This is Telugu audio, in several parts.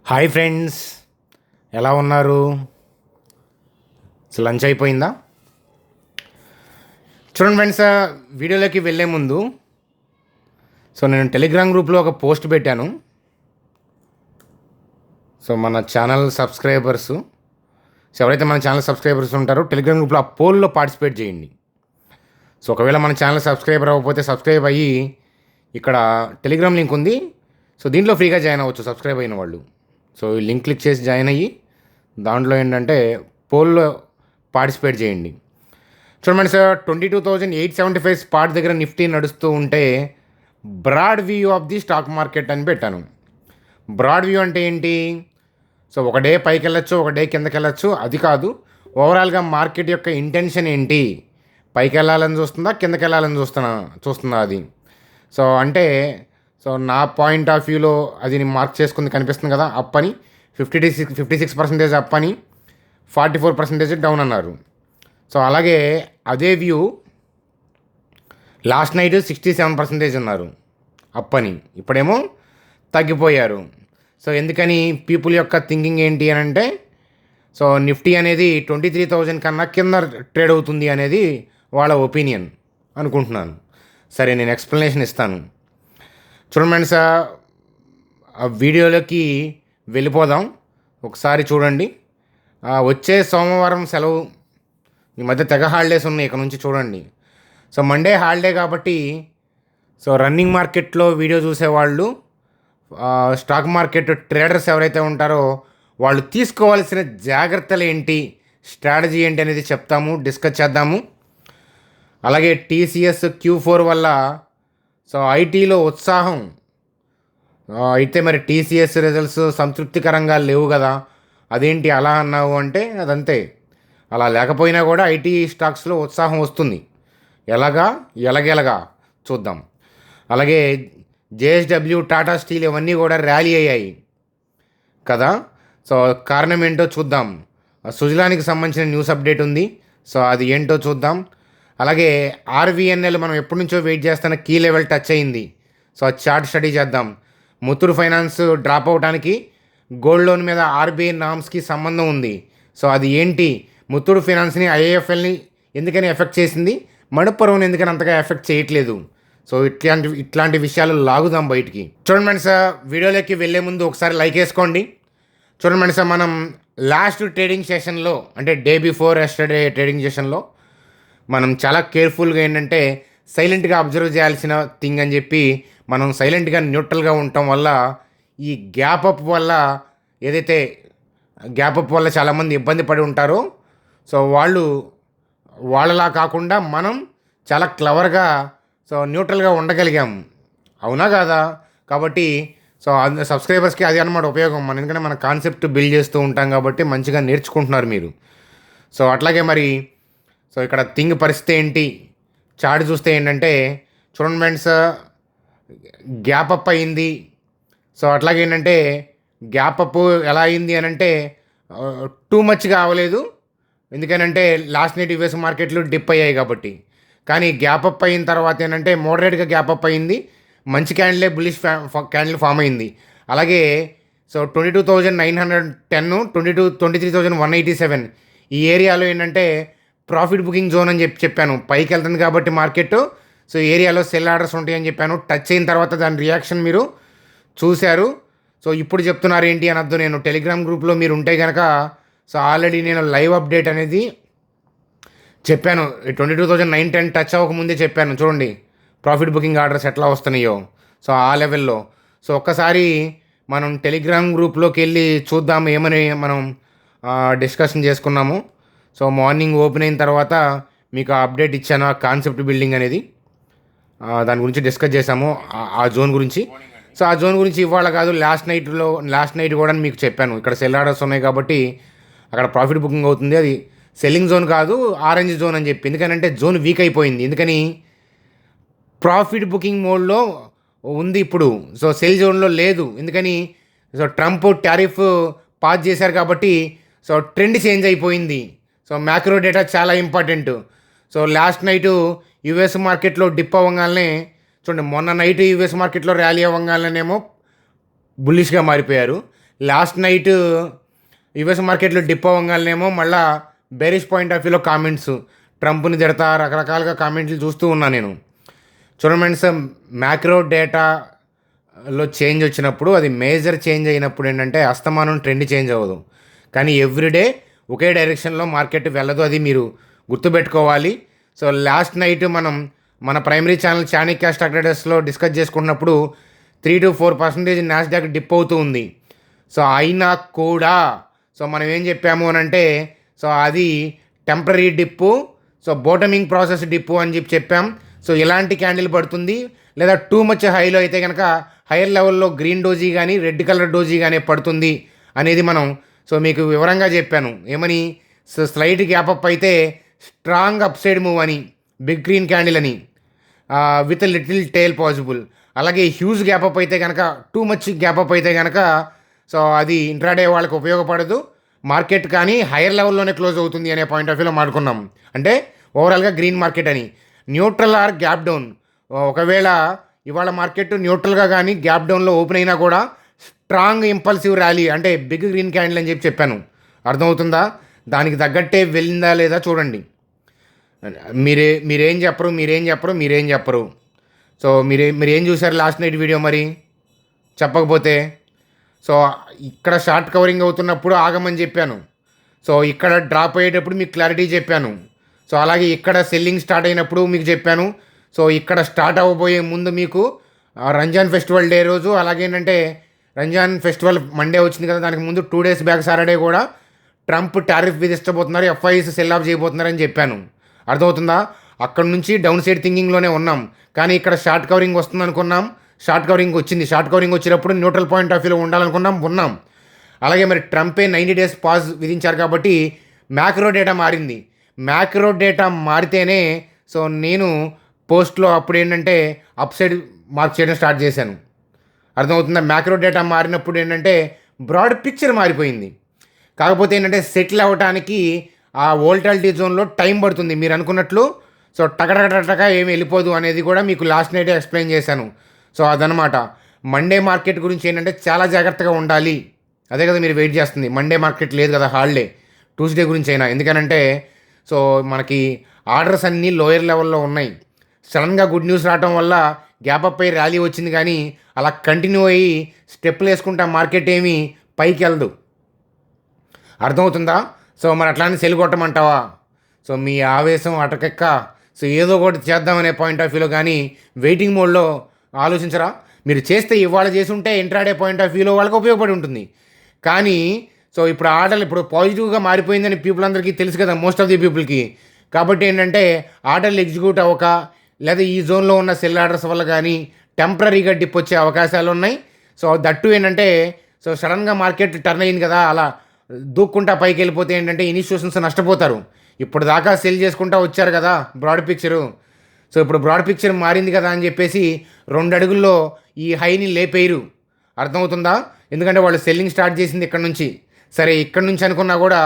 హాయ్ ఫ్రెండ్స్, ఎలా ఉన్నారు? అసలు లంచ్ అయిపోయిందా? చూడండి ఫ్రెండ్స్, వీడియోలోకి వెళ్ళే ముందు నేను టెలిగ్రామ్ గ్రూప్లో ఒక పోస్ట్ పెట్టాను. మన ఛానల్ సబ్స్క్రైబర్స్ ఎవరైతే మన ఛానల్ సబ్స్క్రైబర్స్ ఉంటారో టెలిగ్రామ్ గ్రూప్లో ఆ పోల్లో పార్టిసిపేట్ చేయండి. ఒకవేళ మన ఛానల్ సబ్స్క్రైబర్ అవ్వకపోతే సబ్స్క్రైబ్ అయ్యి ఇక్కడ టెలిగ్రామ్ లింక్ ఉంది. దీంట్లో ఫ్రీగా జాయిన్ అవ్వచ్చు సబ్స్క్రైబ్ అయిన వాళ్ళు. ఈ లింక్ క్లిక్ చేసి జాయిన్ అయ్యి దాంట్లో ఏంటంటే పోల్లో పార్టిసిపేట్ చేయండి. చూడండి సార్, 22,875 స్పాట్ దగ్గర నిఫ్టీ నడుస్తూ ఉంటే broad view of the stock market అని పెట్టాను. బ్రాడ్ వ్యూ అంటే ఏంటి? ఒక డే పైకి వెళ్ళచ్చు, ఒక డే కిందకి వెళ్ళచ్చు, అది కాదు. ఓవరాల్గా మార్కెట్ యొక్క ఇంటెన్షన్ ఏంటి? పైకి వెళ్ళాలని చూస్తుందా, కిందకి వెళ్ళాలని చూస్తున్నా అది. అంటే నా పాయింట్ ఆఫ్ వ్యూలో అది నేను మార్క్ చేసుకుంది కనిపిస్తుంది కదా. అప్ అని 56% అప్ అని 44% డౌన్ అన్నారు. అలాగే అదే వ్యూ లాస్ట్ నైట్ 67% ఉన్నారు అప్ అని, ఇప్పుడేమో తగ్గిపోయారు. ఎందుకని? పీపుల్ యొక్క థింకింగ్ ఏంటి అని అంటే నిఫ్టీ అనేది 23,000 కన్నా కింద ట్రేడ్ అవుతుంది అనేది వాళ్ళ ఒపీనియన్ అనుకుంటున్నాను. సరే, నేను ఎక్స్ప్లెనేషన్ ఇస్తాను. చూడండి సార్, ఆ వీడియోలోకి వెళ్ళిపోదాం. ఒకసారి చూడండి. వచ్చే సోమవారం సెలవు, ఈ మధ్య తెగ హాలిడేస్ ఉన్నాయి. ఇక్కడ నుంచి చూడండి. మండే హాలిడే కాబట్టి రన్నింగ్ మార్కెట్లో వీడియో చూసేవాళ్ళు, స్టాక్ మార్కెట్ ట్రేడర్స్ ఎవరైతే ఉంటారో వాళ్ళు తీసుకోవాల్సిన జాగ్రత్తలు ఏంటి, స్ట్రాటజీ ఏంటి అనేది చెప్తాము, డిస్కస్ చేద్దాము. అలాగే టీసీఎస్ Q4 వల్ల ఐటీలో ఉత్సాహం అయితే మరి టీసీఎస్ రిజల్ట్స్ సంతృప్తికరంగా లేవు కదా, అదేంటి అలా అన్నావు అంటే అదంతే. అలా లేకపోయినా కూడా ఐటీ స్టాక్స్లో ఉత్సాహం వస్తుంది. ఎలాగెలగా చూద్దాం. అలాగే జేఎస్డబ్ల్యూ, టాటా స్టీల్ ఇవన్నీ కూడా ర్యాలీ అయ్యాయి కదా. కారణం ఏంటో చూద్దాం. సుజలానికి సంబంధించిన న్యూస్ అప్డేట్ ఉంది. అది ఏంటో చూద్దాం. అలాగే ఆర్వీఎన్ఎల్ మనం ఎప్పటి నుంచో వెయిట్ చేస్తున్న కీ లెవెల్ టచ్ అయింది. ఆ చార్ట్ స్టడీ చేద్దాం. ముత్తూట్ ఫైనాన్స్ డ్రాప్ అవడానికి గోల్డ్ లోన్ మీద ఆర్బీఐ నామ్స్కి సంబంధం ఉంది. అది ఏంటి? ముత్తూట్ ఫైనాన్స్ని, ఐఏఎఫ్ఎల్ని ఎందుకని ఎఫెక్ట్ చేసింది, మణిపురంని ఎందుకని అంతగా ఎఫెక్ట్ చేయట్లేదు? ఇట్లాంటి విషయాలు లాగుదాం బయటికి. చూడండి ఫ్రెండ్స్, వీడియోలోకి వెళ్ళే ముందు ఒకసారి లైక్ వేసుకోండి. చూడండి ఫ్రెండ్స్, మనం లాస్ట్ ట్రేడింగ్ సెషన్లో అంటే డే బిఫోర్ ఎస్టర్డే ట్రేడింగ్ సెషన్లో మనం చాలా కేర్ఫుల్గా ఏంటంటే సైలెంట్గా అబ్జర్వ్ చేయాల్సిన థింగ్ అని చెప్పి మనం సైలెంట్గా న్యూట్రల్గా ఉండటం వల్ల ఈ గ్యాప్ అప్ వల్ల చాలామంది ఇబ్బంది పడి ఉంటారో వాళ్ళలా కాకుండా మనం చాలా క్లవర్గా న్యూట్రల్గా ఉండగలిగాము. అవునా కాదా? కాబట్టి సబ్స్క్రైబర్స్కి అది అన్నమాట ఉపయోగం. ఎందుకంటే మన కాన్సెప్ట్ బిల్డ్ చేస్తూ ఉంటాం కాబట్టి మంచిగా నేర్చుకుంటున్నారు మీరు. అట్లాగే మరి ఇక్కడ థింగ్ పరిస్థితి ఏంటి? చార్ట్ చూస్తే ఏంటంటే చూడండి ఫ్రెండ్స్, గ్యాప్ అప్ అయింది. అట్లాగే ఏంటంటే గ్యాప్ అప్ ఎలా అయింది అని అంటే టూ మచ్గా అవ్వలేదు. ఎందుకనంటే లాస్ట్ నైట్ యూఎస్ మార్కెట్లు డిప్ అయ్యాయి కాబట్టి. కానీ గ్యాప్ అప్ అయిన తర్వాత ఏంటంటే మోడరేట్గా గ్యాప్ అప్ అయింది. మంచి క్యాండిలే బుల్లిష్ క్యాండిల్ ఫామ్ అయింది. అలాగే 22,910, 23,187 ఈ ఏరియాలో ఏంటంటే ప్రాఫిట్ బుకింగ్ జోన్ అని చెప్పాను. పైకి వెళ్తుంది కాబట్టి మార్కెట్ ఏరియాలో సెల్ ఆర్డర్స్ ఉంటాయని చెప్పాను. టచ్ అయిన తర్వాత దాని రియాక్షన్ మీరు చూశారు. ఇప్పుడు చెప్తున్నారు ఏంటి అనొద్దు. నేను టెలిగ్రామ్ గ్రూప్లో మీరు ఉంటే కనుక ఆల్రెడీ నేను లైవ్ అప్డేట్ అనేది చెప్పాను. 22,910 టచ్ అవ్వకముందే చెప్పాను. చూడండి ప్రాఫిట్ బుకింగ్ ఆర్డర్స్ ఎట్లా వస్తున్నాయో. ఆ లెవెల్లో ఒక్కసారి మనం టెలిగ్రామ్ గ్రూప్లోకి వెళ్ళి చూద్దాం ఏమని మనం డిస్కషన్ చేసుకున్నాము. మార్నింగ్ ఓపెన్ అయిన తర్వాత మీకు అప్డేట్ ఇచ్చాను, ఆ కాన్సెప్ట్ బిల్డింగ్ అనేది దాని గురించి డిస్కస్ చేసాము, ఆ జోన్ గురించి. ఆ జోన్ గురించి ఇవాళ కాదు, లాస్ట్ నైట్ కూడా మీకు చెప్పాను. ఇక్కడ సెల్ ఆర్డర్స్ ఉన్నాయి కాబట్టి అక్కడ ప్రాఫిట్ బుకింగ్ అవుతుంది. అది సెల్లింగ్ జోన్ కాదు, ఆరెంజ్ జోన్ అని చెప్పి. ఎందుకంటే జోన్ వీక్ అయిపోయింది. ఎందుకని? ప్రాఫిట్ బుకింగ్ మోడ్లో ఉంది ఇప్పుడు. సెల్ జోన్లో లేదు. ఎందుకని? ట్రంప్ టారిఫ్ పాస్ చేశారు కాబట్టి ట్రెండ్ చేంజ్ అయిపోయింది. మ్యాక్రో డేటా చాలా ఇంపార్టెంట్. లాస్ట్ నైటు యుఎస్ మార్కెట్లో డిప్ అవ్వగానే చూడండి, మొన్న నైట్ యూఎస్ మార్కెట్లో ర్యాలీ అవ్వగానేమో బుల్లిష్గా మారిపోయారు. లాస్ట్ నైట్ యుఎస్ మార్కెట్లో డిప్ అవ్వగానేమో మళ్ళీ బేరిష్ పాయింట్ ఆఫ్ వ్యూలో కామెంట్స్, ట్రంప్ని తిడతా రకరకాలుగా కామెంట్లు చూస్తూ ఉన్నా నేను. చూడండి ఫ్రెండ్స్, మ్యాక్రో డేటాలో చేంజ్ వచ్చినప్పుడు, అది మేజర్ చేంజ్ అయినప్పుడు ఏంటంటే అస్తమానం ట్రెండ్ చేంజ్ అవ్వదు, కానీ ఎవ్రీడే ఒకే డైరెక్షన్లో మార్కెట్ వెళ్ళదు. అది మీరు గుర్తుపెట్టుకోవాలి. సో లాస్ట్ నైట్ మనం మన ప్రైమరీ ఛానల్ చాణక్య స్టాక్ ట్రేడర్స్లో డిస్కస్ చేసుకున్నప్పుడు 3-4% నాస్డాక్ డిప్ అవుతూ ఉంది. సో అయినా కూడా సో మనం ఏం చెప్పాము అని అంటే, సో అది టెంపరీ డిప్పు, సో బోటమింగ్ ప్రాసెస్ డిప్పు అని చెప్పాం. సో ఇలాంటి క్యాండిల్ పడుతుంది, లేదా టూ మచ్ హైలో అయితే కనుక హైయర్ లెవెల్లో గ్రీన్ డోజీ కానీ రెడ్ కలర్ డోజీ కానీ పడుతుంది అనేది మనం సో మీకు వివరంగా చెప్పాను. ఏమని, సో స్లైట్ గ్యాప్ అప్ అయితే స్ట్రాంగ్ అప్ సైడ్ మూవ్ అని, బిగ్ గ్రీన్ క్యాండిల్ అని, విత్ లిటిల్ టేల్ పాసిబుల్. అలాగే హ్యూజ్ గ్యాప్ అప్ అయితే కనుక, టూ మచ్ గ్యాప్ అప్ అయితే కనుక సో అది ఇంట్రాడే వాళ్ళకి ఉపయోగపడదు, మార్కెట్ కానీ హైయర్ లెవెల్లోనే క్లోజ్ అవుతుంది అనే పాయింట్ ఆఫ్ వ్యూలో మాట్లాడుకున్నాం. అంటే ఓవరాల్గా గ్రీన్ మార్కెట్ అని. న్యూట్రల్ ఆర్ గ్యాప్ డౌన్, ఒకవేళ ఇవాళ మార్కెట్ న్యూట్రల్గా కానీ గ్యాప్ డౌన్లో ఓపెన్ అయినా కూడా స్ట్రాంగ్ ఇంపల్సివ్ ర్యాలీ, అంటే బిగ్ గ్రీన్ క్యాండిల్ అని చెప్పాను. అర్థమవుతుందా? దానికి తగ్గట్టే వెళ్ళిందా లేదా చూడండి. మీరేం చెప్పరు. సో మీరేం చూసారు లాస్ట్ నైట్ వీడియో? మరి చెప్పకపోతే, సో ఇక్కడ షార్ట్ కవరింగ్ అవుతున్నప్పుడు ఆగమని చెప్పాను. సో ఇక్కడ డ్రాప్ అయ్యేటప్పుడు మీకు క్లారిటీ చెప్పాను. సో అలాగే ఇక్కడ సెల్లింగ్ స్టార్ట్ అయినప్పుడు మీకు చెప్పాను. సో ఇక్కడ స్టార్ట్ అవ్వబోయే ముందు మీకు రంజాన్ ఫెస్టివల్ డే రోజు, అలాగేంటంటే రంజాన్ ఫెస్టివల్ మండే వచ్చింది కదా, దానికి ముందు 2 days బ్యాక్ సాటర్డే కూడా ట్రంప్ టారిఫ్ విధించబోతున్నారు, ఎఫ్ఐఎస్ సెల్ ఆఫ్ చేయబోతున్నారని చెప్పాను. అర్థమవుతుందా? అక్కడ నుంచి డౌన్ సైడ్ థింకింగ్లోనే ఉన్నాం, కానీ ఇక్కడ షార్ట్ కవరింగ్ వస్తుంది అనుకున్నాం, షార్ట్ కవరింగ్ వచ్చింది. షార్ట్ కవరింగ్ వచ్చినప్పుడు న్యూట్రల్ పాయింట్ ఆఫ్ వ్యూలో ఉన్నాం. అలాగే మరి ట్రంపే 90 days పాజ్ విధించారు కాబట్టి మ్యాక్రో డేటా మారింది. మ్యాక్రో డేటా మారితేనే సో నేను పోస్ట్లో అప్పుడు ఏంటంటే అప్ సైడ్ మార్క్ చేయడం స్టార్ట్ చేశాను. అర్థమవుతుందా? మ్యాక్రో డేటా మారినప్పుడు ఏంటంటే బ్రాడ్ పిక్చర్ మారిపోయింది. కాకపోతే ఏంటంటే సెటిల్ అవ్వడానికి ఆ వోల్టాలిటీ జోన్లో టైం పడుతుంది మీరు అనుకున్నట్లు. సో టకటక ఏమి వెళ్ళిపోదు అనేది కూడా మీకు లాస్ట్ నైటే ఎక్స్ప్లెయిన్ చేశాను. సో అదనమాట. మండే మార్కెట్ గురించి ఏంటంటే చాలా జాగ్రత్తగా ఉండాలి. అదే కదా మీరు వెయిట్ చేస్తుంది. మండే మార్కెట్ లేదు కదా, హాలిడే. ట్యూస్డే గురించి అయినా, ఎందుకనంటే సో మనకి ఆర్డర్స్ అన్నీ లోయర్ లెవెల్లో ఉన్నాయి. సడన్గా గుడ్ న్యూస్ రావడం వల్ల గ్యాప్ అప్ అయ్యి ర్యాలీ వచ్చింది, కానీ అలా కంటిన్యూ అయ్యి స్టెప్లు వేసుకుంటా మార్కెట్ ఏమీ పైకి వెళ్ళదు. అర్థమవుతుందా? సో మరి అట్లానే సెల్ కొట్టమంటావా? సో మీ ఆవేశం అటకెక్క సో ఏదో ఒకటి చేద్దామనే పాయింట్ ఆఫ్ వ్యూలో కానీ వెయిటింగ్ మోడ్లో ఆలోచించరా? మీరు చేస్తే ఇవాళ చేసి ఉంటే ఇంట్రాడే పాయింట్ ఆఫ్ వ్యూలో వాళ్ళకి ఉపయోగపడి ఉంటుంది. కానీ సో ఇప్పుడు ఆర్డర్లు ఇప్పుడు పాజిటివ్గా మారిపోయిందని పీపుల్ అందరికీ తెలుసు కదా, మోస్ట్ ఆఫ్ ది పీపుల్కి. కాబట్టి ఏంటంటే ఆర్డర్లు ఎగ్జిక్యూట్ అవ్వక, లేదా ఈ జోన్లో ఉన్న సెల్ ఆర్డర్స్ వల్ల కానీ టెంపరీగా డిప్ వచ్చే అవకాశాలు ఉన్నాయి. సో దట్టు ఏంటంటే సో సడన్గా మార్కెట్ టర్న్ అయింది కదా, అలా దూక్కుంటా పైకి వెళ్ళిపోతే ఏంటంటే ఇన్స్టిట్యూషన్స్ నష్టపోతారు. ఇప్పుడు దాకా సెల్ చేసుకుంటా వచ్చారు కదా బ్రాడ్ పిక్చరు. సో ఇప్పుడు బ్రాడ్ పిక్చర్ మారింది కదా అని చెప్పేసి 2 అడుగుల్లో ఈ హైని లేపేయరు. అర్థమవుతుందా? ఎందుకంటే వాళ్ళు సెల్లింగ్ స్టార్ట్ చేసింది ఇక్కడ నుంచి. సరే ఇక్కడ నుంచి అనుకున్నా కూడా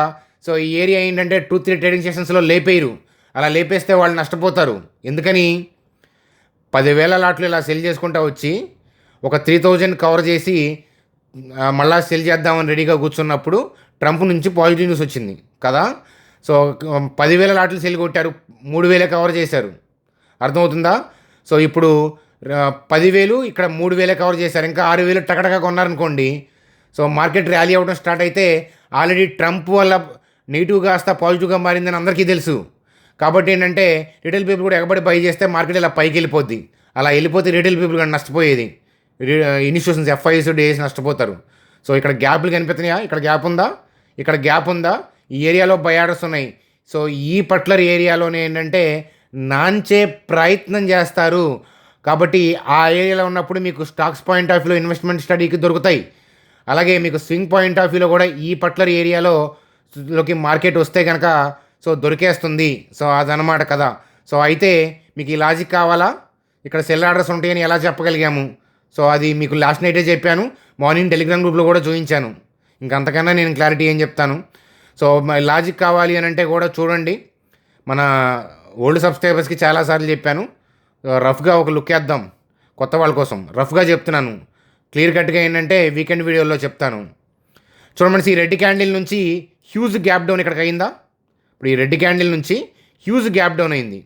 సో ఈ ఏరియా ఏంటంటే 2-3 ట్రేడింగ్ సెషన్స్లో లేపేయరు. అలా లేపేస్తే వాళ్ళు నష్టపోతారు. ఎందుకని 10,000 లాట్లు ఇలా సెల్ చేసుకుంటా వచ్చి ఒక 3,000 కవర్ చేసి మళ్ళా సెల్ చేద్దామని రెడీగా కూర్చున్నప్పుడు ట్రంప్ నుంచి పాజిటివ్ న్యూస్ వచ్చింది కదా. సో 10,000 లాట్లు సెల్ కొట్టారు, 3,000 కవర్ చేశారు. అర్థమవుతుందా? సో ఇప్పుడు 10,000 ఇక్కడ 3,000 కవర్ చేశారు, ఇంకా 6,000 టకటగా కొన్నారనుకోండి. సో మార్కెట్ ర్యాలీ అవ్వడం స్టార్ట్ అయితే ఆల్రెడీ ట్రంప్ వల్ల నెగిటివ్గా కాస్త పాజిటివ్గా మారిందని అందరికీ తెలుసు. కాబట్టి ఏంటంటే రిటైల్ పీపుల్ కూడా ఎగబడి బై చేస్తే మార్కెట్ ఇలా పైకి వెళ్ళిపోద్ది. అలా వెళ్ళిపోతే రిటైల్ పీపుల్ కానీ నష్టపోయేది, ఇన్స్టిట్యూషన్స్ ఎఫ్ఐఎస్ డేస్ నష్టపోతారు. సో ఇక్కడ గ్యాప్లు కనిపిస్తున్నాయా? ఇక్కడ గ్యాప్ ఉందా? ఈ ఏరియాలో బై ఆర్డర్స్ ఉన్నాయి. సో ఈ పర్టికులర్ ఏరియాలోనే ఏంటంటే నాంచే ప్రయత్నం చేస్తారు. కాబట్టి ఆ ఏరియాలో ఉన్నప్పుడు మీకు స్టాక్స్ పాయింట్ ఆఫ్ వ్యూలో ఇన్వెస్ట్మెంట్ స్టడీకి దొరుకుతాయి. అలాగే మీకు స్వింగ్ పాయింట్ ఆఫ్ వ్యూలో కూడా ఈ పర్టికులర్ ఏరియాలోకి మార్కెట్ వస్తే కనుక సో దొరికేస్తుంది. సో అదనమాట కదా. సో అయితే మీకు ఈ లాజిక్ కావాలా? ఇక్కడ సెల్ ఆర్డర్స్ ఉంటాయని ఎలా చెప్పగలిగాము? సో అది మీకు లాస్ట్ నైటే చెప్పాను, మార్నింగ్ టెలిగ్రామ్ గ్రూప్లో కూడా చూపించాను. ఇంకంతకన్నా నేను క్లారిటీ ఏం చెప్తాను? సో లాజిక్ కావాలి అని అంటే కూడా చూడండి, మన ఓల్డ్ సబ్స్క్రైబర్స్కి చాలాసార్లు చెప్పాను. రఫ్గా ఒక లుక్ వేద్దాం, కొత్త వాళ్ళ కోసం రఫ్గా చెప్తున్నాను. క్లియర్ కట్గా ఏంటంటే వీకెండ్ వీడియోలో చెప్తాను. చూడండి, ఈ రెడ్ క్యాండిల్ నుంచి హ్యూజ్ గ్యాప్ డౌన్ ఇక్కడికి అయిందా? ఇప్పుడు ఈ రెడ్ క్యాండిల్ నుంచి హ్యూజ్ గ్యాప్ డౌన్ అయింది.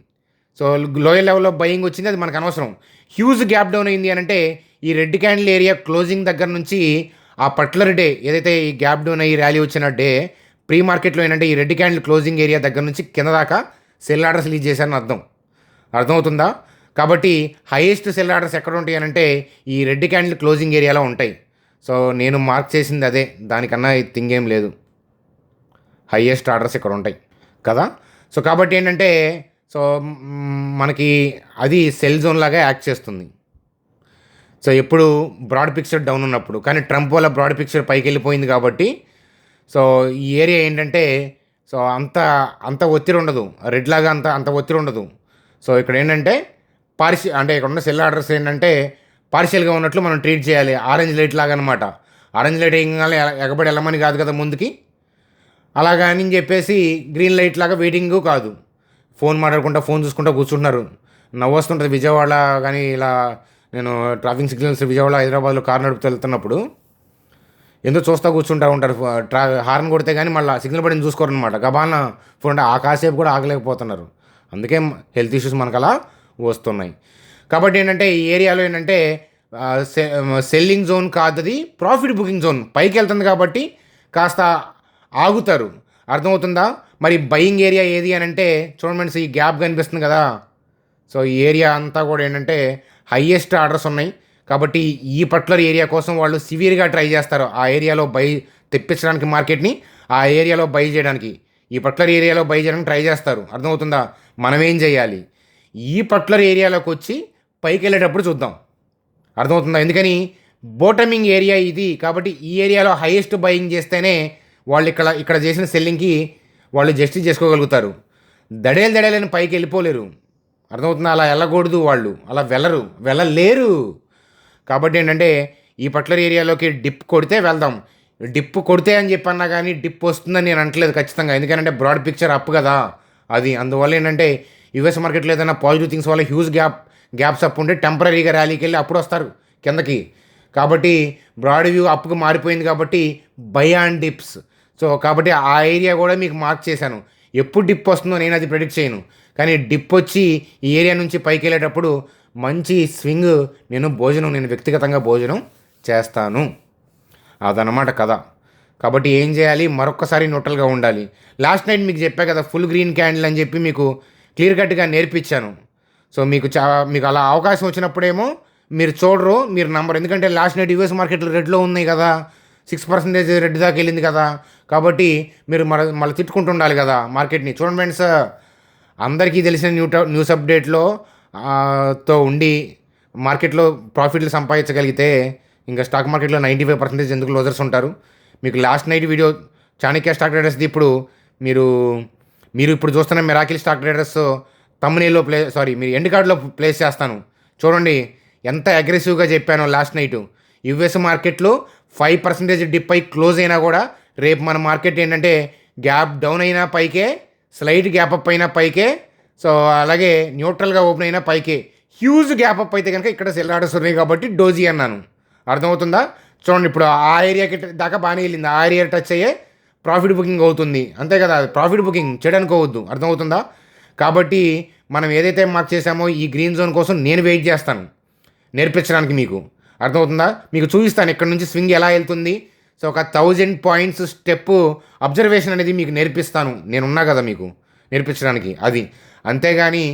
సో లోయర్ లెవెల్లో బయింగ్ వచ్చింది, అది మనకు అనవసరం. హ్యూజ్ గ్యాప్ డౌన్ అయింది అని అంటే ఈ రెడ్ క్యాండిల్ ఏరియా క్లోజింగ్ దగ్గర నుంచి ఆ పర్టికులర్ డే ఏదైతే ఈ గ్యాప్ డౌన్ అయ్యి ర్యాలీ వచ్చిన డే ప్రీ మార్కెట్లో ఏంటంటే ఈ రెడ్ క్యాండిల్ క్లోజింగ్ ఏరియా దగ్గర నుంచి కింద దాకా సెల్ ఆర్డర్స్ రిలీజ్ చేశారని అర్థమవుతుందా? కాబట్టి హైయెస్ట్ సెల్ ఆర్డర్స్ ఎక్కడ ఉంటాయి అని అంటే ఈ రెడ్ క్యాండిల్ క్లోజింగ్ ఏరియాలో ఉంటాయి. సో నేను మార్క్ చేసింది అదే, దానికన్నా థింగ్ ఏం లేదు. హైయెస్ట్ ఆర్డర్స్ ఇక్కడ ఉంటాయి కదా. సో కాబట్టి ఏంటంటే సో మనకి అది సెల్ జోన్ లాగా యాక్ట్ చేస్తుంది. సో ఎప్పుడు బ్రాడ్ పిక్చర్ డౌన్ ఉన్నప్పుడు, కానీ ట్రంప్ వల్ల బ్రాడ్ పిక్చర్ పైకి వెళ్ళిపోయింది కాబట్టి సో ఈ ఏరియా ఏంటంటే సో అంత ఒత్తిడి ఉండదు, రెడ్ లాగా అంత ఒత్తిడి ఉండదు. సో ఇక్కడ ఏంటంటే అంటే ఇక్కడ ఉన్న సెల్ ఆర్డర్స్ ఏంటంటే పార్షియల్గా ఉన్నట్లు మనం ట్రీట్ చేయాలి. ఆరెంజ్ లైట్ లాగా అనమాట. ఆరెంజ్ లైట్ వేయగానే ఎగబడి వెళ్ళమని కాదు కదా ముందుకి, అలాగా అని చెప్పేసి గ్రీన్ లైట్ లాగా వెయిటింగ్ కాదు. ఫోన్ మాట్లాడుకుంటా ఫోన్ చూసుకుంటూ కూర్చుంటున్నారు. నవ్వు వస్తుంటుంది. విజయవాడ కానీ ఇలా నేను ట్రాఫిక్ సిగ్నల్స్ విజయవాడ హైదరాబాద్లో కారు నడుపుతూ వెళ్తున్నప్పుడు ఎందుకు చూస్తూ కూర్చుంటూ ఉంటారు. హార్న్ కొడితే కానీ మళ్ళీ సిగ్నల్ పడింది చూసుకోరు అనమాట. గబాన ఫోన్ ఆ కాసేపు కూడా ఆగలేకపోతున్నారు. అందుకే హెల్త్ ఇష్యూస్ మనకు అలా వస్తున్నాయి. కాబట్టి ఏంటంటే ఈ ఏరియాలో ఏంటంటే సెల్లింగ్ జోన్ కాదు, అది ప్రాఫిట్ బుకింగ్ జోన్. పైకి వెళ్తుంది కాబట్టి కాస్త ఆగుతారు. అర్థమవుతుందా? మరి బయింగ్ ఏరియా ఏది అని అంటే చూడండి, ఈ గ్యాప్ కనిపిస్తుంది కదా. సో ఈ ఏరియా అంతా కూడా ఏంటంటే హైయెస్ట్ ఆర్డర్స్ ఉన్నాయి. కాబట్టి ఈ పర్టికులర్ ఏరియా కోసం వాళ్ళు సివియర్గా ట్రై చేస్తారు. ఆ ఏరియాలో బై తెప్పించడానికి మార్కెట్ని, ఆ ఏరియాలో బై చేయడానికి, ఈ పర్టికులర్ ఏరియాలో బై చేయడానికి ట్రై చేస్తారు. అర్థమవుతుందా? మనం ఏం చేయాలి? ఈ పర్టికులర్ ఏరియాలోకి వచ్చి పైకి వెళ్ళేటప్పుడు చూద్దాం. అర్థమవుతుందా? ఎందుకని బోటమింగ్ ఏరియా ఇది. కాబట్టి ఈ ఏరియాలో హైయెస్ట్ బయింగ్ చేస్తేనే వాళ్ళు ఇక్కడ చేసిన సెల్లింగ్కి వాళ్ళు జస్టిస్ చేసుకోగలుగుతారు. దడేలని పైకి వెళ్ళిపోలేరు. అర్థమవుతుందా? అలా వెళ్ళకూడదు, వాళ్ళు అలా వెళ్ళలేరు. కాబట్టి ఏంటంటే ఈ పర్టికులర్ ఏరియాలోకి డిప్ కొడితే వెళ్దాం. డిప్ కొడితే అని చెప్పన్నా కానీ డిప్ వస్తుందని నేను అంటలేదు ఖచ్చితంగా. ఎందుకంటే బ్రాడ్ పిక్చర్ అప్ కదా అది. అందువల్ల ఏంటంటే యూఎస్ మార్కెట్లో ఏదైనా పాజిటివ్ థింగ్స్ వల్ల హ్యూజ్ గ్యాప్స్ అప్ ఉంటే టెంపరీగా ర్యాలీకి వెళ్ళి అప్పుడు వస్తారు కిందకి. కాబట్టి బ్రాడ్ వ్యూ అప్కి మారిపోయింది కాబట్టి బై అండ్ డిప్స్. సో కాబట్టి ఆ ఏరియా కూడా మీకు మార్క్ చేశాను. ఎప్పుడు డిప్ వస్తుందో నేను అది ప్రెడిక్ట్ చేయను, కానీ డిప్ వచ్చి ఈ ఏరియా నుంచి పైకి వెళ్ళేటప్పుడు మంచి స్వింగ్ నేను వ్యక్తిగతంగా భోజనం చేస్తాను. అదనమాట కథ. కాబట్టి ఏం చేయాలి? మరొక్కసారి న్యూట్రల్గా ఉండాలి. లాస్ట్ నైట్ మీకు చెప్పా కదా ఫుల్ గ్రీన్ క్యాండిల్ అని చెప్పి మీకు క్లియర్ కట్గా నేర్పించాను. సో మీకు అలా అవకాశం వచ్చినప్పుడేమో మీరు చూడరు, మీరు నంబర్. ఎందుకంటే లాస్ట్ నైట్ యూఎస్ మార్కెట్లు రెడ్లో ఉన్నాయి కదా, 6% రెడ్ దాకా వెళ్ళింది కదా. కాబట్టి మీరు మళ్ళీ తిట్టుకుంటుండాలి కదా మార్కెట్ని. చూడండి ఫ్రెండ్స్, అందరికీ తెలిసిన న్యూస్ అప్డేట్లో తో ఉండి మార్కెట్లో ప్రాఫిట్లు సంపాదించగలిగితే ఇంకా స్టాక్ మార్కెట్లో 95% ఎందుకు లోజర్స్ ఉంటారు. మీకు last night video Chanakya stock ట్రేడర్స్ది ఇప్పుడు మీరు ఇప్పుడు చూస్తున్న మిరాకిల్ స్టాక్ ట్రేడర్స్ తమ్మునేల్లో మీరు ఎండ్ కార్డులో ప్లేస్ చేస్తాను. చూడండి ఎంత అగ్రెసివ్గా చెప్పానో లాస్ట్ నైట్. యుఎస్ మార్కెట్లో 5% డిప్ అయి క్లోజ్ అయినా కూడా రేపు మన మార్కెట్ ఏంటంటే గ్యాప్ డౌన్ అయినా పైకే, స్లైట్ గ్యాప్ అప్ అయినా పైకే, సో అలాగే న్యూట్రల్గా ఓపెన్ అయినా పైకే. హ్యూజ్ గ్యాప్ అప్ అయితే కనుక ఇక్కడ సెల్ ఆర్డర్స్ ఉన్నాయి కాబట్టి డోజీ అన్నాను. అర్థమవుతుందా? చూడండి ఇప్పుడు ఆ ఏరియాకి దాకా బాగానే వెళ్ళింది. ఆ ఏరియా టచ్ అయ్యే ప్రాఫిట్ బుకింగ్ అవుతుంది, అంతే కదా. ప్రాఫిట్ బుకింగ్ చేయడానికోవద్దు. అర్థమవుతుందా? కాబట్టి మనం ఏదైతే మార్క్ చేసామో ఈ గ్రీన్ జోన్ కోసం నేను వెయిట్ చేస్తాను నేర్పించడానికి మీకు. అర్థమవుతుందా? మీకు చూపిస్తాను ఇక్కడ నుంచి స్వింగ్ ఎలా వెళ్తుంది. సో ఒక 1000 పాయింట్స్ స్టెప్ అబ్జర్వేషన్ అనేది మీకు నేర్పిస్తాను. నేనున్నా కదా మీకు నేర్పించడానికి. అది అంతేగాని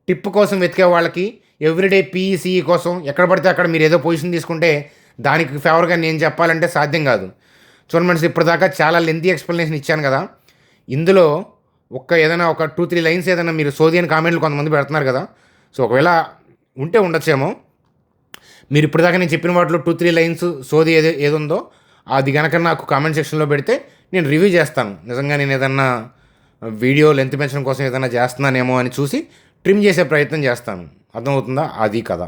టిప్ కోసం వెతికే వాళ్ళకి ఎవ్రీడే పీఈసీఈ కోసం ఎక్కడ పడితే అక్కడ మీరు ఏదో పొజిషన్ తీసుకుంటే దానికి ఫేవర్గా నేను చెప్పాలంటే సాధ్యం కాదు. చూడండి ఫ్రెండ్స్, ఇప్పటిదాకా చాలా లెంతీ ఎక్స్ప్లెనేషన్ ఇచ్చాను కదా. ఇందులో ఏదైనా ఒక 2-3 లైన్స్ ఏదైనా మీరు సోది అని కామెంట్లు కొంతమంది పెడుతున్నారు కదా. సో ఒకవేళ ఉంటే ఉండొచ్చేమో. మీరు ఇప్పటిదాకా నేను చెప్పిన వాటిలో 2-3 లైన్స్ సోది ఏదుందో అది కనుక నాకు కామెంట్ సెక్షన్లో పెడితే నేను రివ్యూ చేస్తాను. నిజంగా నేను ఏదన్నా వీడియో లెంత్ పెంచడం కోసం ఏదైనా చేస్తున్నానేమో అని చూసి ట్రిమ్ చేసే ప్రయత్నం చేస్తాను. అర్థమవుతుందా? అది కదా.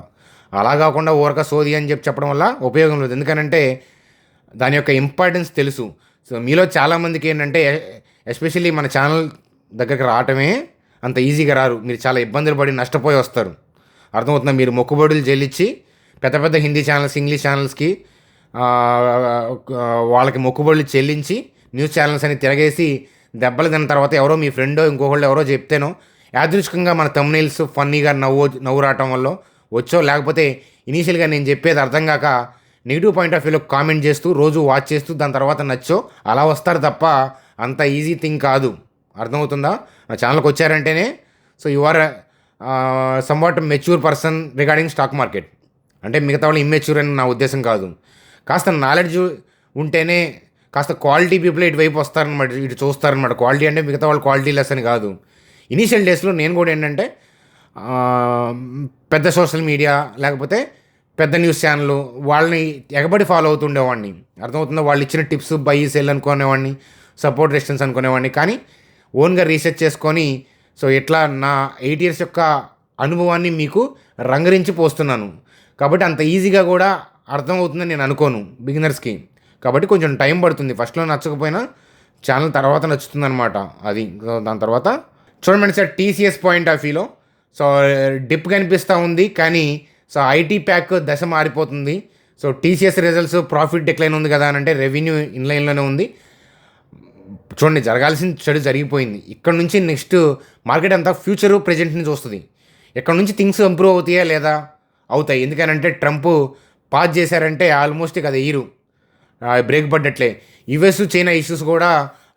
అలా కాకుండా ఊరక సోది అని చెప్పడం వల్ల ఉపయోగం లేదు. ఎందుకనంటే దాని యొక్క ఇంపార్టెన్స్ తెలుసు. సో మీలో చాలామందికి ఏంటంటే ఎస్పెషల్లీ మన ఛానల్ దగ్గరికి రావటమే అంత ఈజీగా రారు. మీరు చాలా ఇబ్బందులు పడి నష్టపోయి వస్తారు. అర్థమవుతుందా? మీరు మొక్కుబడులు చెల్లించి పెద్ద పెద్ద హిందీ ఛానల్స్, ఇంగ్లీష్ ఛానల్స్కి వాళ్ళకి మొక్కుబడులు చెల్లించి న్యూస్ ఛానల్స్ అని తిరగేసి దెబ్బలు తిన్న తర్వాత ఎవరో మీ ఫ్రెండో ఇంకొకళ్ళు ఎవరో చెప్తేనో యాదృచ్ఛికంగా మన థంబ్నెయిల్స్ ఫన్నీగా నవ్వు రావటం వల్ల వచ్చో, లేకపోతే ఇనీషియల్గా నేను చెప్పేది అర్థం కాక నెగిటివ్ పాయింట్ ఆఫ్ వ్యూలో కామెంట్ చేస్తూ రోజు వాచ్ చేస్తూ దాని తర్వాత నచ్చో అలా వస్తారు తప్ప అంత ఈజీ థింగ్ కాదు. అర్థమవుతుందా? నా ఛానల్కి వచ్చారంటేనే so you are somewhat mature person regarding stock market. అంటే మిగతా వాళ్ళు ఇమ్మెచ్యూర్ అని నా ఉద్దేశం కాదు. కాస్త నాలెడ్జ్ ఉంటేనే కాస్త క్వాలిటీ పీపుల్ ఇటువైపు వస్తారనమాట, ఇటు చూస్తారనమాట. క్వాలిటీ అంటే మిగతా వాళ్ళు క్వాలిటీ లెస్ అని కాదు. ఇనీషియల్ డేస్లో నేను కూడా ఏంటంటే పెద్ద సోషల్ మీడియా లేకపోతే పెద్ద న్యూస్ ఛానల్ వాళ్ళని ఎగబడి ఫాలో అవుతుండేవాడిని. అర్థమవుతుందో? వాళ్ళు ఇచ్చిన టిప్స్ బై సెల్ అనుకునేవాడిని, సపోర్ట్ రెసిస్టెన్స్ అనుకునేవాడిని. కానీ ఓన్గా రీసెర్చ్ చేసుకొని సో ఇట్లా నా 8 years యొక్క అనుభవాన్ని మీకు రంగరించి పోస్తున్నాను. కాబట్టి అంత ఈజీగా కూడా అర్థమవుతుందని నేను అనుకోను బిగినర్స్కి. కాబట్టి కొంచెం టైం పడుతుంది. ఫస్ట్లో నచ్చకపోయినా ఛానల్ తర్వాత నచ్చుతుంది అనమాట. అది దాని తర్వాత చూడండి సార్, టీసీఎస్ పాయింట్ ఆఫ్ వ్యూలో సో డిప్ కనిపిస్తూ ఉంది. కానీ సో ఐటీ ప్యాక్ దశ మారిపోతుంది. So TCS results profit decline ఉంది కదా అని అంటే రెవెన్యూ ఇన్లైన్లోనే ఉంది. చూడండి, జరగాల్సిన చెడు జరిగిపోయింది. ఇక్కడ నుంచి నెక్స్ట్ మార్కెట్ అంతా ఫ్యూచరు ప్రెజెంట్ని చూస్తుంది. ఇక్కడ నుంచి థింగ్స్ ఇంప్రూవ్ అవుతాయా లేదా? అవుతాయి. ఎందుకనంటే ట్రంప్ పాస్ చేశారంటే ఆల్మోస్ట్ ఇక అది ఎయిరు బ్రేక్ పడ్డట్లే. యుఎస్ చైనా ఇష్యూస్ కూడా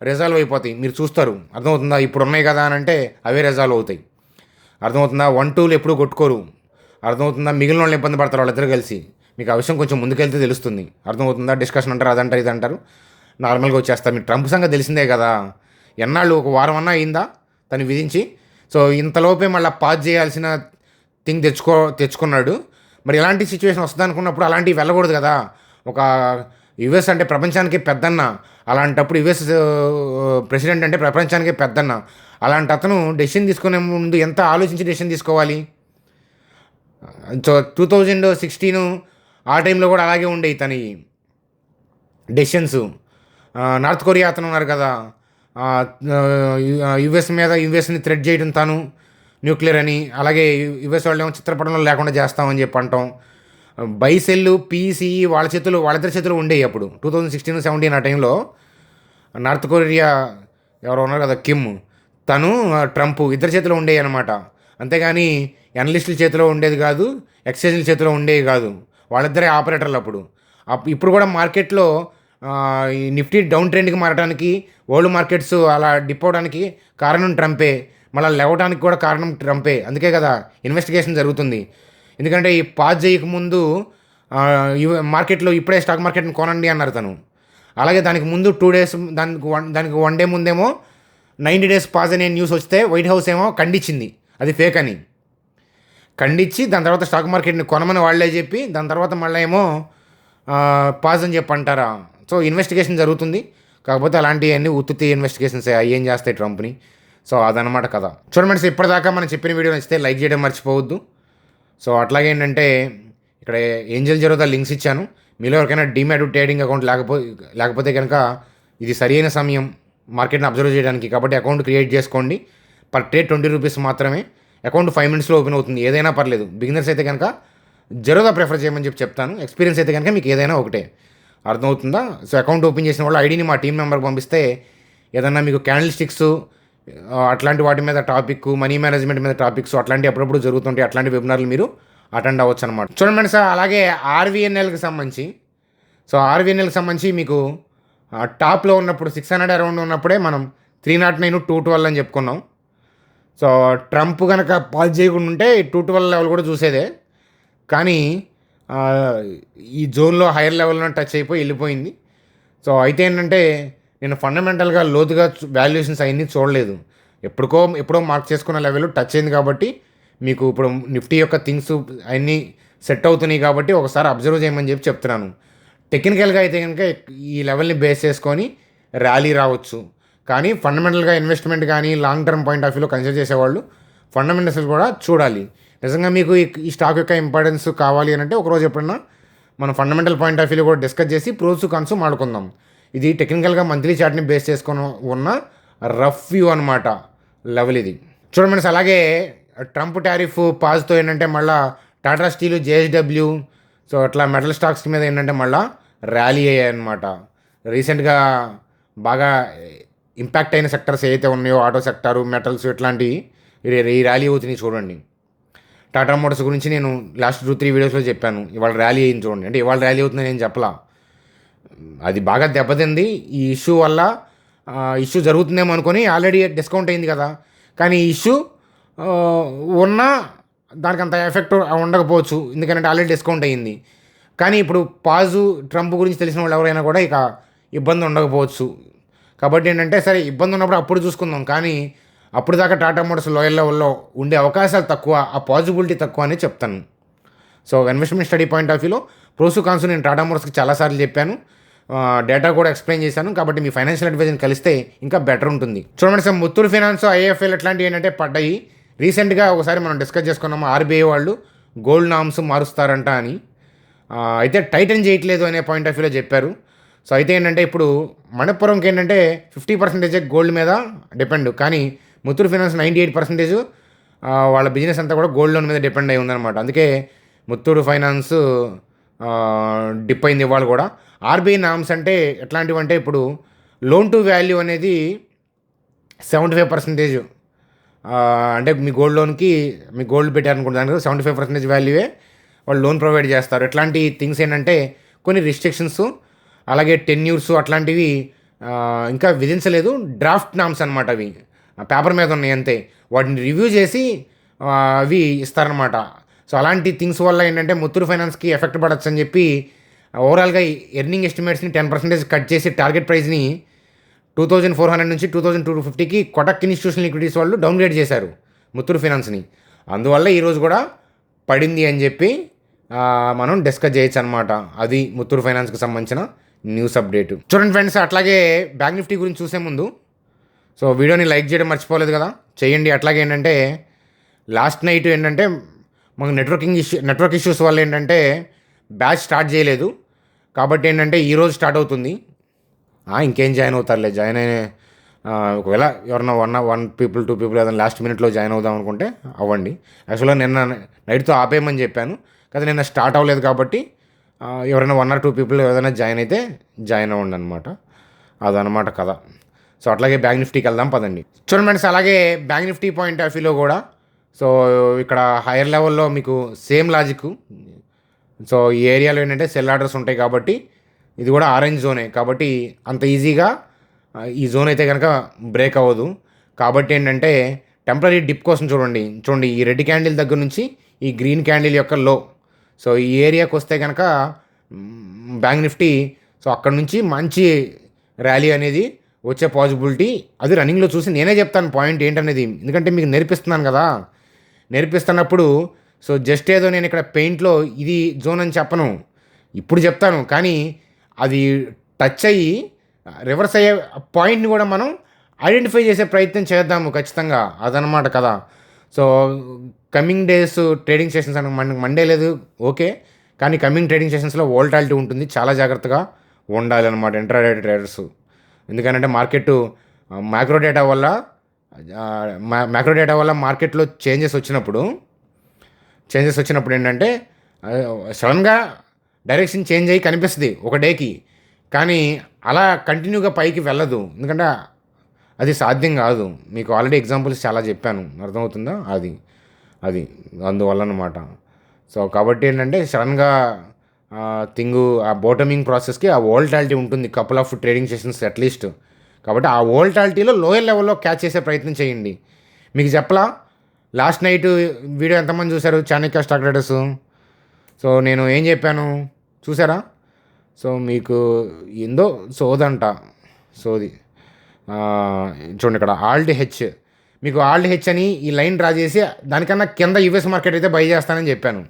రిజాల్వ్ అయిపోతాయి. మీరు చూస్తారు. అర్థమవుతుందా? ఇప్పుడు ఉన్నాయి కదా అని అంటే అవే రిజాల్వ్ అవుతాయి. అర్థమవుతుందా? 1-2 ఎప్పుడూ కొట్టుకోరు. అర్థమవుతుందా? మిగిలిన వాళ్ళు ఇబ్బంది పడతారు వాళ్ళిద్దరు కలిసి. మీకు ఆ విషయం కొంచెం ముందుకెళ్తే తెలుస్తుంది. అర్థమవుతుందా? డిస్కషన్ అంటారు, అదంటారు, ఇది అంటారు, నార్మల్గా వచ్చేస్తారు. మీకు ట్రంప్ సంగతి తెలిసిందే కదా. ఎన్నాళ్ళు ఒక వారం అన్నా అయిందా తను విధించి? సో ఇంతలోపే మళ్ళీ పాస్ చేయాల్సిన థింగ్ తెచ్చుకున్నాడు. మరి ఎలాంటి సిచ్యువేషన్ వస్తుంది అనుకున్నప్పుడు అలాంటివి వెళ్ళకూడదు కదా. ఒక యుఎస్ అంటే ప్రపంచానికి పెద్దన్న, అలాంటప్పుడు యుఎస్ ప్రెసిడెంట్ అంటే ప్రపంచానికి పెద్దన్న. అలాంటి అతను డెసిషన్ తీసుకునే ముందు ఎంత ఆలోచించి డెసిషన్ తీసుకోవాలి. సో 2016 ఆ టైంలో కూడా అలాగే ఉండేవి తన డెసిషన్స్. నార్త్ కొరియా అతను ఉన్నారు కదా, యుఎస్ని థ్రెట్ చేయడం తాను న్యూక్లియర్ అని, అలాగే యుఎస్ వాళ్ళు ఏమో చిత్రపటంలో లేకుండా చేస్తామని చెప్పి అంటాం. బైసెల్ పీసీఈ వాళ్ళిద్దరి చేతులు ఉండేవి అప్పుడు 2016-17 ఆ టైంలో. నార్త్ కొరియా ఎవరో ఉన్నారు కదా, కిమ్, తను ట్రంప్ ఇద్దరి చేతిలో ఉండేవి అనమాట. అంతేగాని ఎనలిస్టుల చేతిలో ఉండేది కాదు, ఎక్స్చేంజ్ల చేతిలో ఉండేవి కాదు. వాళ్ళిద్దరే ఆపరేటర్లు అప్పుడు. ఇప్పుడు కూడా మార్కెట్లో ఈ నిఫ్టీ డౌన్ ట్రెండ్కి మారడానికి, వరల్డ్ మార్కెట్స్ అలా డిప్ అవడానికి కారణం ట్రంపే, మళ్ళీ లేవడానికి కూడా కారణం ట్రంపే. అందుకే కదా ఇన్వెస్టిగేషన్ జరుగుతుంది. ఎందుకంటే ఈ పాజ్ చేయకముందు మార్కెట్లో ఇప్పుడే స్టాక్ మార్కెట్ని కొనండి అన్నారు తను. అలాగే దానికి ముందు 2 days దానికి 1 day ముందేమో 90 days పాజ్ అనే న్యూస్ వస్తే వైట్ హౌస్ ఏమో ఖండించింది అది ఫేక్ అని. ఖండించి దాని తర్వాత స్టాక్ మార్కెట్ని కొనమని వాళ్ళే చెప్పి దాని తర్వాత మళ్ళీ ఏమో పాజ్ అని చెప్పి అంటారా. సో ఇన్వెస్టిగేషన్ జరుగుతుంది. కాకపోతే అలాంటివన్నీ ఉత్తుత్తి ఇన్వెస్టిగేషన్స్ ఏం చేస్తాయి ట్రంప్ని. సో అదనమాట కదా. చూడమంటే ఇప్పటిదాకా మనం చెప్పిన వీడియో నచ్చితే లైక్ చేయడం మర్చిపోవద్దు. సో అట్లాగే ఏంటంటే ఇక్కడ ఏంజల్ జీరోదా లింక్స్ ఇచ్చాను. మీలో ఎవరికైనా డీమ్యాట్ ట్రేడింగ్ అకౌంట్ లేకపోతే కనుక ఇది సరైన సమయం మార్కెట్ని అబ్జర్వ్ చేయడానికి. కాబట్టి అకౌంట్ క్రియేట్ చేసుకోండి. పర్ ట్రేడ్ 20 rupees మాత్రమే. అకౌంట్ 5 minutesలో ఓపెన్ అవుతుంది. ఏదైనా పర్లేదు. బిగినర్స్ అయితే కనుక జీరోదా ప్రిఫర్ చేయమని చెప్తాను. ఎక్స్పీరియన్స్ అయితే కనుక మీకు ఏదైనా ఒకటే. అర్థమవుతుందా? సో అకౌంట్ ఓపెన్ చేసిన వాళ్ళు ఐడిని మా టీం మెంబర్కి పంపిస్తే ఏదన్నా మీకు క్యాండిల్ స్టిక్స్ అట్లాంటి వాటి మీద టాపిక్, మనీ మేనేజ్మెంట్ మీద టాపిక్స్ అట్లాంటివి అప్పుడప్పుడు జరుగుతుంటాయి. అట్లాంటి వెబినార్లు మీరు అటెండ్ అవ్వచ్చు అనమాట. చూడండి సార్, అలాగే ఆర్వీఎన్ఎల్కి సంబంధించి మీకు టాప్లో ఉన్నప్పుడు 600 అరౌండ్ ఉన్నప్పుడే మనం 309, 212 అని చెప్పుకున్నాం. సో ట్రంప్ కనుక పాజ్ చేయకుండా ఉంటే 212 లెవెల్ కూడా చూసేదే. కానీ ఈ జోన్లో హైయర్ లెవెల్లో టచ్ అయిపోయి వెళ్ళిపోయింది. సో అయితే ఏంటంటే నేను ఫండమెంటల్గా లోతుగా వాల్యుయేషన్స్ అవన్నీ చూడలేదు. ఎప్పుడో మార్క్ చేసుకున్న లెవెల్ టచ్ అయింది కాబట్టి మీకు ఇప్పుడు నిఫ్టీ యొక్క థింగ్స్ అన్నీ సెట్ అవుతున్నాయి కాబట్టి ఒకసారి అబ్జర్వ్ చేయమని చెప్తున్నాను. టెక్నికల్గా అయితే కనుక ఈ లెవెల్ని బేస్ చేసుకొని ర్యాలీ రావచ్చు. కానీ ఫండమెంటల్గా ఇన్వెస్ట్మెంట్ కానీ లాంగ్ టర్మ్ పాయింట్ ఆఫ్ వ్యూలో కన్సిడర్ చేసేవాళ్ళు ఫండమెంటల్స్ కూడా చూడాలి. నిజంగా మీకు ఈ స్టాక్ యొక్క ఇంపార్టెన్స్ కావాలి అని అంటే ఒకరోజు ఎప్పుడన్నా మనం ఫండమెంటల్ పాయింట్ ఆఫ్ వ్యూలో కూడా డిస్కస్ చేసి ప్రోస్ కాన్స్ మాడుకుందాం. ఇది టెక్నికల్గా మంత్లీ చార్ట్ని బేస్ చేసుకొని ఉన్న రఫ్ వ్యూ అనమాట లెవెల్ ఇది. చూడండి. అలాగే ట్రంప్ టారిఫ్ పాజ్తో ఏంటంటే మళ్ళీ టాటా స్టీలు, జేఎస్డబ్ల్యూ, సో అట్లా మెటల్ స్టాక్స్ మీద ఏంటంటే మళ్ళీ ర్యాలీ అయ్యాయి అన్నమాట. రీసెంట్గా బాగా ఇంపాక్ట్ అయిన సెక్టర్స్ ఏవైతే ఉన్నాయో ఆటో సెక్టారు, మెటల్స్ ఇట్లాంటివి ఈ ర్యాలీ అవుతున్నాయి చూడండి. టాటా మోటార్స్ గురించి నేను లాస్ట్ 2-3 వీడియోస్లో చెప్పాను. ఇవాళ ర్యాలీ అయింది చూడండి. అంటే ఇవాళ ర్యాలీ అవుతుందని నేను చెప్పలా. అది బాగా దెబ్బతింది ఈ ఇష్యూ వల్ల. ఇష్యూ జరుగుతుందేమో అనుకొని ఆల్రెడీ డిస్కౌంట్ అయింది కదా. కానీ ఈ ఇష్యూ ఉన్నా దానికి అంత ఎఫెక్ట్ ఉండకపోవచ్చు, ఎందుకంటే ఆల్రెడీ డిస్కౌంట్ అయ్యింది. కానీ ఇప్పుడు ట్రంప్ గురించి తెలిసిన వాళ్ళు ఎవరైనా కూడా ఇక ఇబ్బంది ఉండకపోవచ్చు. కాబట్టి ఏంటంటే సరే ఇబ్బంది ఉన్నప్పుడు అప్పుడు చూసుకుందాం, కానీ అప్పుడు దాకా టాటా మోటార్స్ లోయర్ లెవెల్లో ఉండే అవకాశాలు తక్కువ, ఆ పాజిబిలిటీ తక్కువ అని చెప్తాను. So investment study point of వ్యూలో ప్రోసు కాన్స్ నేను టాటా మోటార్స్కి చాలాసార్లు చెప్పాను, డేటా కూడా ఎక్స్ప్లెయిన్ చేశాను. కాబట్టి మీ ఫైనాన్షియల్ అడ్వైజర్ని కలిస్తే ఇంకా బెటర్ ఉంటుంది. చూడండి సార్, ముత్తూర్ ఫైనాన్స్, ఐఏఎఫ్ఎల్ ఇట్లాంటివి ఏంటంటే పడ్డాయి. రీసెంట్గా ఒకసారి మనం డిస్కస్ చేసుకున్నాము, ఆర్బీఐ వాళ్ళు గోల్డ్ నామ్స్ మారుస్తారంట అని. అయితే టైటన్ చేయట్లేదు అనే పాయింట్ ఆఫ్ వ్యూలో చెప్పారు. సో అయితే ఏంటంటే ఇప్పుడు మణప్పురంకి ఏంటంటే 50% గోల్డ్ మీద డిపెండ్, కానీ ముత్తూర్ ఫైనాన్స్ 98% వాళ్ళ బిజినెస్ అంతా కూడా గోల్డ్ లోన్ మీద డిపెండ్ అయి ఉందన్నమాట. అందుకే ముత్తూరు ఫైనాన్స్ డిప్ అయింది ఇవాళ కూడా. ఆర్బీఐ నామ్స్ అంటే ఎట్లాంటివి అంటే ఇప్పుడు లోన్ టు వాల్యూ అనేది 75%, అంటే మీ గోల్డ్ లోన్కి మీ గోల్డ్ పెట్టారనుకుంటున్నాను కదా, 75% వాల్యూవే వాళ్ళు లోన్ ప్రొవైడ్ చేస్తారు. ఎట్లాంటి థింగ్స్ ఏంటంటే కొన్ని రిస్ట్రిక్షన్స్, అలాగే టెన్యూర్స్ అట్లాంటివి ఇంకా విధించలేదు. డ్రాఫ్ట్ నామ్స్ అనమాట, అవి పేపర్ మీద ఉన్నాయి అంతే. వాటిని రివ్యూ చేసి అవి ఇస్తారనమాట. సో అలాంటి థింగ్స్ వల్ల ఏంటంటే ముత్తూరు ఫైనాన్స్కి ఎఫెక్ట్ పడచ్చు అని చెప్పి ఓవరాల్గా ఎర్నింగ్ ఎస్టిమేట్స్ని 10% కట్ చేసి టార్గెట్ ప్రైస్ని 2400 నుంచి 2250కి కొటక్ ఇన్స్టిట్యూషనల్ ఈక్విటీస్ వాళ్ళు డౌన్గ్రేడ్ చేశారు ముత్తూరు ఫైనాన్స్ని. అందువల్ల ఈరోజు కూడా పడింది అని చెప్పి మనం డిస్కస్ చేయొచ్చు అనమాట. అది ముత్తూరు ఫైనాన్స్కి సంబంధించిన న్యూస్ అప్డేట్. చూడండి ఫ్రెండ్స్, అట్లాగే బ్యాంక్ నిఫ్టీ గురించి చూసే ముందు సో వీడియోని లైక్ చేయడం మర్చిపోలేదు కదా, చేయండి. అట్లాగే ఏంటంటే లాస్ట్ నైట్ ఏంటంటే మాకు నెట్వర్క్ ఇష్యూస్ వల్ల ఏంటంటే బ్యాచ్ స్టార్ట్ చేయలేదు. కాబట్టి ఏంటంటే ఈరోజు స్టార్ట్ అవుతుంది. ఇంకేం జాయిన్ అవుతారులే, జాయిన్ అయిన ఒకవేళ ఎవరన్నా 1 పీపుల్ 2 పీపుల్ ఏదైనా లాస్ట్ మినిట్లో జాయిన్ అవుదాం అనుకుంటే అవ్వండి. యాక్చువల్గా నిన్న నైట్తో ఆపేయమని చెప్పాను కదా, నిన్న స్టార్ట్ అవ్వలేదు. కాబట్టి ఎవరైనా 1 or 2 పీపుల్ ఏదైనా జాయిన్ అయితే జాయిన్ అవ్వండి అనమాట. అదనమాట కదా. సో అట్లాగే బ్యాంక్ నిఫ్టీకి వెళ్దాం పదండి. చూడండి ఫ్రెండ్స్, అలాగే బ్యాంక్ నిఫ్టీ పాయింట్ ఆఫ్ వ్యూలో కూడా సో ఇక్కడ హైయర్ లెవెల్లో మీకు సేమ్ లాజిక్. సో ఈ ఏరియాలో ఏంటంటే సెల్ ఆర్డర్స్ ఉంటాయి కాబట్టి ఇది కూడా ఆరెంజ్ జోనే, కాబట్టి అంత ఈజీగా ఈ జోన్ అయితే కనుక బ్రేక్ అవ్వదు. కాబట్టి ఏంటంటే టెంపరీ డిప్ కోసం చూడండి ఈ రెడ్ క్యాండిల్ దగ్గర నుంచి ఈ గ్రీన్ క్యాండిల్ యొక్క లో, సో ఈ ఏరియాకి వస్తే కనుక బ్యాంక్ నిఫ్టీ సో అక్కడ నుంచి మంచి ర్యాలీ అనేది వచ్చే పాసిబిలిటీ, అది రన్నింగ్లో చూసి నేనే చెప్తాను పాయింట్ ఏంటనేది, ఎందుకంటే మీకు నేర్పిస్తున్నాను కదా. నేర్పిస్తున్నప్పుడు సో జస్ట్ ఏదో నేను ఇక్కడ పెయింట్లో ఇది జోన్ అని చెప్పను, ఇప్పుడు చెప్తాను. కానీ అది టచ్ అయ్యి రివర్స్ అయ్యే పాయింట్ని కూడా మనం ఐడెంటిఫై చేసే ప్రయత్నం చేద్దాము ఖచ్చితంగా, అదనమాట కదా. So coming days trading sessions అని మండే లేదు ఓకే, కానీ కమింగ్ ట్రేడింగ్ సెషన్స్లో వోల్టాలిటీ ఉంటుంది, చాలా జాగ్రత్తగా ఉండాలన్నమాట ఇంట్రాడే ట్రేడర్స్. ఎందుకంటే మార్కెట్ మ్యాక్రో డేటా వల్ల మార్కెట్లో చేంజెస్ వచ్చినప్పుడు ఏంటంటే సడన్గా డైరెక్షన్ చేంజ్ అయ్యి కనిపిస్తుంది ఒక డేకి, కానీ అలా కంటిన్యూగా పైకి వెళ్ళదు, ఎందుకంటే అది సాధ్యం కాదు. మీకు ఆల్రెడీ ఎగ్జాంపుల్స్ చాలా చెప్పాను, అర్థమవుతుందా, అది అందువల్ల అనమాట. సో కాబట్టి ఏంటంటే సడన్గా ఆ బాటమింగ్ ప్రాసెస్కి ఆ వోల్టాలిటీ ఉంటుంది, couple of trading sessions at least. కాబట్టి ఆ వోల్టాలిటీలో లోయర్ లెవెల్లో క్యాచ్ చేసే ప్రయత్నం చేయండి. మీకు చెప్పలా లాస్ట్ నైట్ వీడియో ఎంతమంది చూశారు చాణక్య స్టాక్ ట్రేడర్స్? సో నేను ఏం చెప్పాను చూసారా? సో మీకు ఏందో సోదంట, సోది. చూడండి ఇక్కడ ఆల్ట్ హెచ్ అని ఈ లైన్ డ్రా చేసి దానికన్నా కింద యూఎస్ మార్కెట్ అయితే బై చేస్తానని చెప్పాను.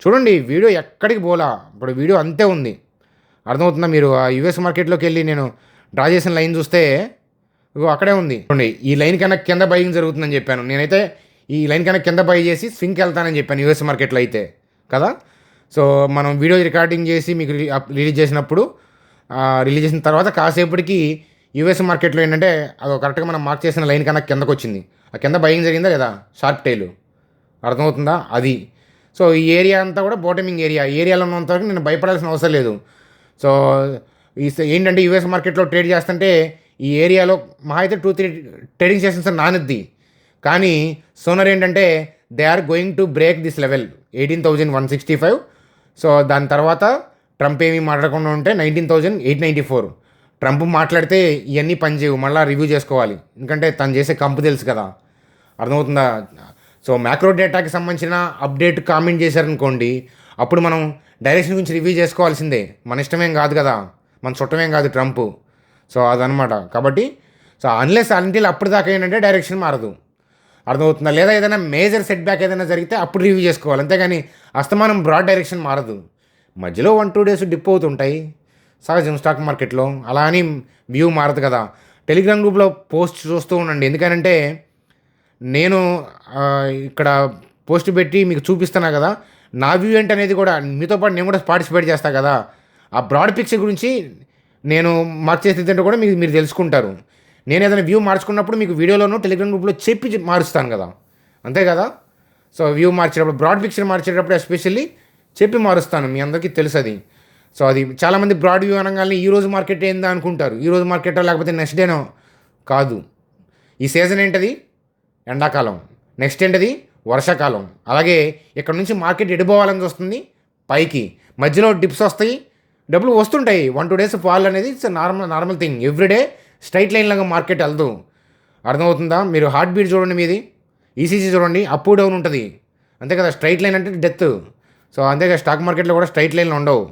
చూడండి వీడియో ఎక్కడికి పోలా, ఇప్పుడు వీడియో అంతే ఉంది, అర్థమవుతుందా? మీరు ఆ యూఎస్ మార్కెట్లోకి వెళ్ళి నేను డ్రా చేసిన లైన్ చూస్తే అక్కడే ఉంది. చూడండి ఈ లైన్ కన్నా కింద బయింగ్ జరుగుతుందని చెప్పాను, నేనైతే ఈ లైన్ కన్నా కింద బై చేసి స్వింగ్కి వెళ్తానని చెప్పాను యూఎస్ మార్కెట్లో అయితే కదా. సో మనం వీడియో రికార్డింగ్ చేసి మీకు రిలీజ్ చేసిన తర్వాత కాసేపటికి యూఎస్ మార్కెట్లో ఏంటంటే అది కరెక్ట్గా మనం మార్క్ చేసిన లైన్ కన్నా కిందకు వచ్చింది, ఆ కింద బయింగ్ జరిగిందా లేదా, షార్ప్ టైల్, అర్థమవుతుందా? అది. సో ఈ ఏరియా అంతా కూడా బాటమింగ్ ఏరియాలో ఉన్నంతవరకు నేను భయపడాల్సిన అవసరం లేదు. సో ఏంటంటే యూఎస్ మార్కెట్లో ట్రేడ్ చేస్తుంటే ఈ ఏరియాలో మహా అయితే 2-3 ట్రేడింగ్ సెషన్స్ నానుద్ది. కానీ సోనర్ ఏంటంటే they are going to break this level 18,165. So దాని తర్వాత ట్రంప్ ఏమీ మాట్లాడకుండా ఉంటే 19,894. ట్రంప్ మాట్లాడితే ఇవన్నీ పనిచేయవు, మళ్ళీ రివ్యూ చేసుకోవాలి. ఎందుకంటే తను చేసే కంపు తెలుసు కదా, అర్థమవుతుందా? సో మ్యాక్రో డేటాకి సంబంధించిన అప్డేట్ కామెంట్ చేశారనుకోండి, అప్పుడు మనం డైరెక్షన్ గురించి రివ్యూ చేసుకోవాల్సిందే. మన ఇష్టమేం కాదు కదా, మన చుట్టమేం కాదు ట్రంప్. సో అదనమాట. కాబట్టి సో అన్లెస్ అంటిల్ అప్పుడు దాకా ఏంటంటే డైరెక్షన్ మారదు, అర్థమవుతుందా? లేదా ఏదైనా మేజర్ సెట్ బ్యాక్ ఏదైనా జరిగితే అప్పుడు రివ్యూ చేసుకోవాలి, అంతేగాని అస్తమానం బ్రాడ్ డైరెక్షన్ మారదు. మధ్యలో 1-2 డేస్ డిప్ అవుతుంటాయి, సహజం స్టాక్ మార్కెట్లో. అలా అని వ్యూ మారదు కదా. టెలిగ్రామ్ గ్రూప్లో పోస్ట్ చూస్తూ ఉండండి, ఎందుకంటే నేను ఇక్కడ పోస్ట్ పెట్టి మీకు చూపిస్తున్నా కదా, నా వ్యూ ఏంటి అనేది కూడా మీతో పాటు నేను కూడా పార్టిసిపేట్ చేస్తాను కదా. ఆ బ్రాడ్ పిక్చర్ గురించి నేను మార్క్ చేసేదంటే కూడా మీరు తెలుసుకుంటారు. నేను ఏదైనా వ్యూ మార్చుకున్నప్పుడు మీకు వీడియోలోనూ టెలిగ్రామ్ గ్రూప్లో చెప్పి మారుస్తాను కదా, అంతే కదా. సో వ్యూ మార్చేటప్పుడు, బ్రాడ్ పిక్చర్ మార్చేటప్పుడు ఎస్పెషల్లీ చెప్పి మారుస్తాను, మీ అందరికీ తెలుసు అది. సో అది చాలామంది బ్రాడ్ వ్యూ అనగానే ఈరోజు మార్కెట్ ఏందా అనుకుంటారు. ఈరోజు మార్కెటో లేకపోతే నెక్స్ట్ డేనో కాదు. ఈ సీజన్ ఏంటది? ఎండాకాలం. నెక్స్ట్ ఏంటది? వర్షాకాలం. అలాగే ఇక్కడ నుంచి మార్కెట్ ఎడిపోవాలని వస్తుంది పైకి, మధ్యలో డిప్స్ వస్తాయి, డబ్బులు వస్తుంటాయి. 1-2 డేస్ ఫాల్ అనేది it's normal thing. Everyday straight line లాగా మార్కెట్ వెళ్దు, అర్థమవుతుందా? మీరు హార్ట్ బీట్ చూడండి, మీది ఈసీజీ చూడండి, అప్ డౌన్ ఉంటుంది, అంతే కదా. స్ట్రైట్ లైన్ అంటే డెత్. సో అంతేగా స్టాక్ మార్కెట్లో కూడా స్ట్రైట్ లైన్లు ఉండవు,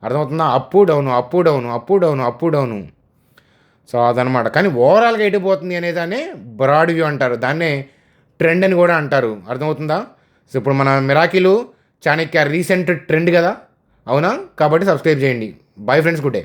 అర్థమవుతుందా? Up down up down up down up down. So అదనమాట. కానీ ఓవరాల్గా ఎటుపోతుంది అనేదాన్ని బ్రాడ్ వ్యూ అంటారు, దాన్నే ట్రెండ్ అని కూడా అంటారు, అర్థమవుతుందా? సో ఇప్పుడు మన మిరాకిలు చాణక్య రీసెంట్ ట్రెండ్ కదా, అవునా? కాబట్టి సబ్స్క్రైబ్ చేయండి. Bye friends, good day.